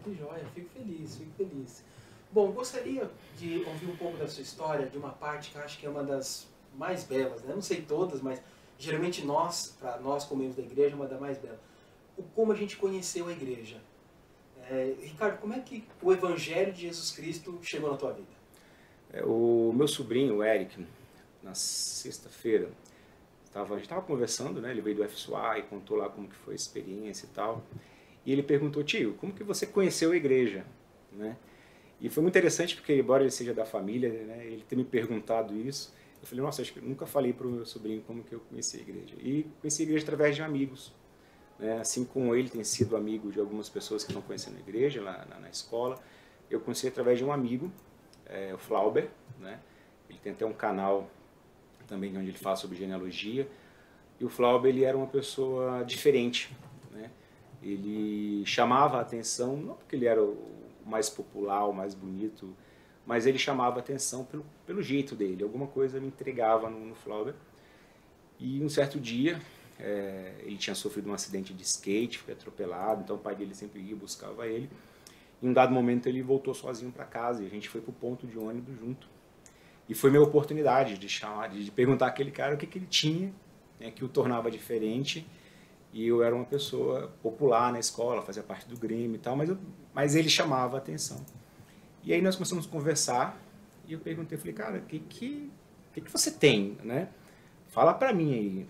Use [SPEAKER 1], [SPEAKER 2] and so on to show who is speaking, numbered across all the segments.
[SPEAKER 1] Que joia, fico feliz, fico feliz. Bom, gostaria de ouvir um pouco da sua história, de uma parte que eu acho que é uma das mais belas, né? Não sei todas, mas geralmente para nós como membros da igreja, é uma das mais belas. Como a gente conheceu a igreja. Ricardo, como é que o Evangelho de Jesus Cristo chegou na tua vida?
[SPEAKER 2] O meu sobrinho, o Eric, na sexta-feira, a gente estava conversando, né? Ele veio do FSUA e contou lá como que foi a experiência e tal. E ele perguntou: tio, como que você conheceu a igreja? Né? E foi muito interessante porque, embora ele seja da família, né, ele ter me perguntado isso, eu falei: nossa, acho que eu nunca falei para o meu sobrinho como que eu conheci a igreja. E conheci a igreja através de amigos. Né? Assim como ele tem sido amigo de algumas pessoas que estão conhecendo a igreja lá na escola, eu conheci através de um amigo, o Flauber, né? Ele tem até um canal também onde ele fala sobre genealogia. E o Flauber, ele era uma pessoa diferente, né? Ele chamava a atenção, não porque ele era o mais popular, o mais bonito, mas ele chamava a atenção pelo jeito dele. Alguma coisa me intrigava no Flauber. E um certo dia, ele tinha sofrido um acidente de skate, foi atropelado, então o pai dele sempre ia e buscava ele. Em um dado momento ele voltou sozinho para casa e a gente foi para o ponto de ônibus junto. E foi minha oportunidade de perguntar àquele cara o que ele tinha, né, que o tornava diferente. E eu era uma pessoa popular na escola, fazia parte do Grêmio e tal, mas ele chamava a atenção. E aí nós começamos a conversar e eu perguntei, falei: cara, o que você tem, né? Fala pra mim aí.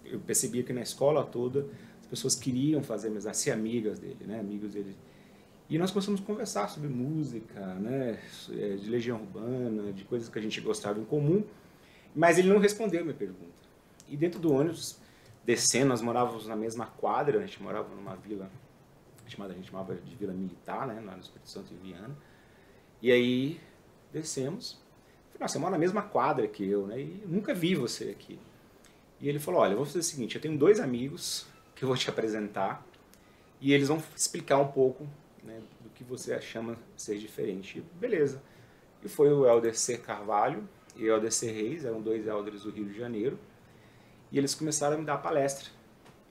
[SPEAKER 2] Eu percebia que na escola toda as pessoas queriam fazer amizade, ser amigas dele, né? Amigos dele. E nós começamos a conversar sobre música, né? De Legião Urbana, de coisas que a gente gostava em comum, mas ele não respondeu a minha pergunta. E dentro do ônibus, descendo, nós morávamos na mesma quadra, a gente morava numa vila, a gente chamava de Vila Militar, né? Lá no Espírito Santo, em Viana. E aí, descemos. Falei: nossa, você mora na mesma quadra que eu, né? E nunca vi você aqui. E ele falou: olha, eu vou fazer o seguinte, eu tenho 2 amigos que eu vou te apresentar e eles vão explicar um pouco, né, do que você chama ser diferente. Beleza. E foi o Helder C. Carvalho e o Helder C. Reis, eram 2 elders do Rio de Janeiro, e eles começaram a me dar palestra.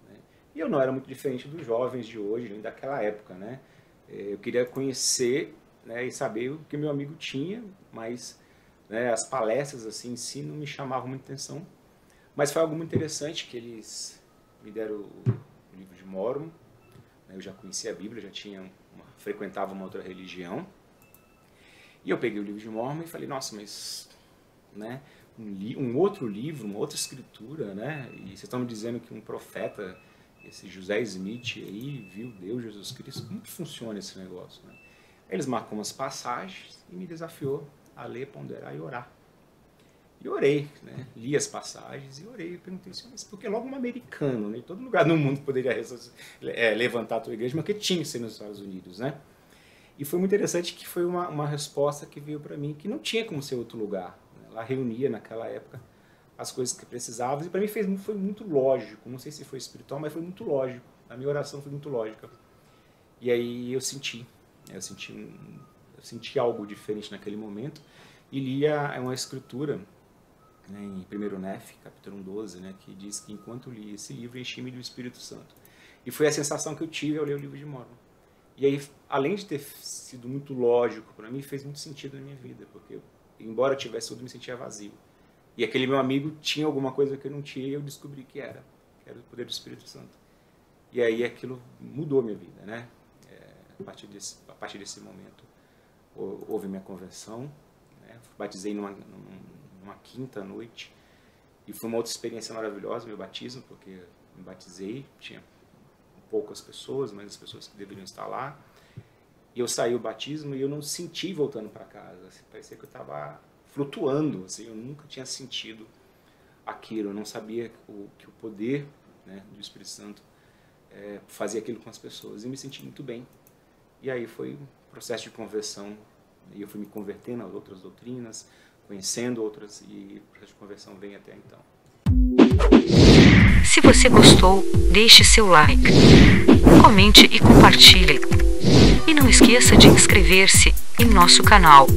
[SPEAKER 2] Né? E eu não era muito diferente dos jovens de hoje, nem daquela época, né? Eu queria conhecer, né, e saber o que meu amigo tinha, mas, né, as palestras assim, em si não me chamavam muita atenção. Mas foi algo muito interessante que eles me deram o livro de Mórmon. Eu já conhecia a Bíblia, frequentava uma outra religião. E eu peguei o livro de Mórmon e falei: nossa, mas, né, um outro livro, uma outra escritura, né? E vocês estão me dizendo que um profeta, esse José Smith aí, viu Deus, Jesus Cristo. Como que funciona esse negócio, né? Eles marcam umas passagens e me desafiou a ler, ponderar e orar. E orei, né? Li as passagens e orei. E perguntei assim: mas por que logo um americano? Né? Todo lugar no mundo poderia levantar a tua igreja, mas que tinha que ser nos Estados Unidos, né? E foi muito interessante que foi uma resposta que veio para mim que não tinha como ser outro lugar. Né? Lá reunia naquela época as coisas que precisava e para mim foi muito lógico. Não sei se foi espiritual, mas foi muito lógico. A minha oração foi muito lógica. E aí eu senti algo diferente naquele momento e lia uma escritura, né, em 1 Nef, capítulo 12, né, que diz que enquanto li esse livro, enchi-me do Espírito Santo. E foi a sensação que eu tive ao ler o livro de Mórmon. E aí, além de ter sido muito lógico para mim, fez muito sentido na minha vida, porque embora eu tivesse tudo, eu me sentia vazio. E aquele meu amigo tinha alguma coisa que eu não tinha e eu descobri que era o poder do Espírito Santo. E aí aquilo mudou a minha vida, né? A partir desse momento houve minha conversão, né? Batizei numa quinta noite e foi uma outra experiência maravilhosa, meu batismo, porque me batizei, tinha poucas pessoas, mas as pessoas que deveriam estar lá, e eu saí do batismo e eu não senti voltando para casa, assim, parecia que eu estava flutuando, assim, eu nunca tinha sentido aquilo, eu não sabia que o poder, né, do Espírito Santo fazia aquilo com as pessoas, e me senti muito bem. E aí foi um processo de conversão, e eu fui me convertendo às outras doutrinas, conhecendo outras, e o processo de conversão vem até então.
[SPEAKER 3] Se você gostou, deixe seu like, comente e compartilhe. E não esqueça de inscrever-se em nosso canal.